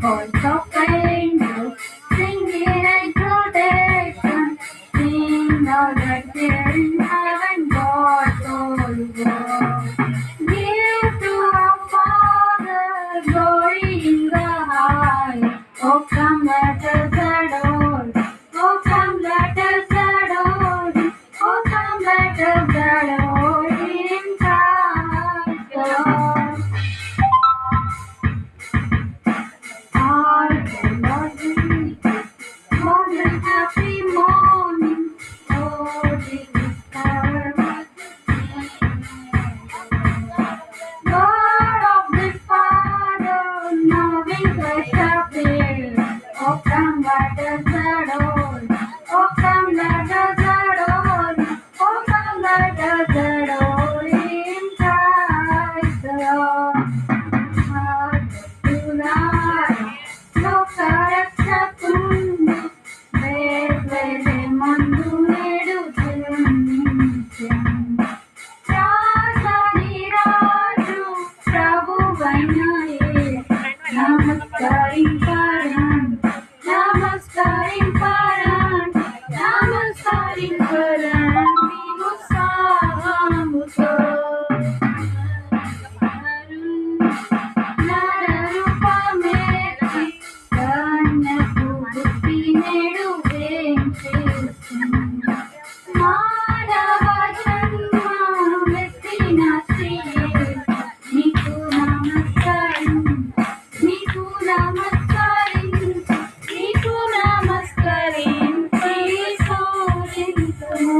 voice of angels, singing and protection, sing all that there in heaven, God's holy word. Give to our Father glory in the high. Oh, come let us adore. Oh, come let us adore. Oh, come let us adore Him, Christ the Lord. All the Lord be morning, happy morning. Oh, Jesus, our God of the Father, now in flesh appeared. Oh, come let us adore. Oh, come let us adore. Oh, come let us adore Him, Christ the Lord. Hallelujah. లోకరక్షకుండు వేర్వేరే మందు నేడు జన్మించెను. రాజాని రాజు ప్రభువైన యేసు నమస్కరింపరాన్, నమస్కరింపరాన్, నమస్కరింపరాన్ నీవు సాహముతో. నరరూపమెత్తి కన్యకు పుట్టి నేడు వేంచేసెను. మానవ జన్మమెత్తిన శ్రీయే నీకు నమస్కరించు, నీకు నమస్కరించు, నీకు నమస్కరించి స్తుతింతుము.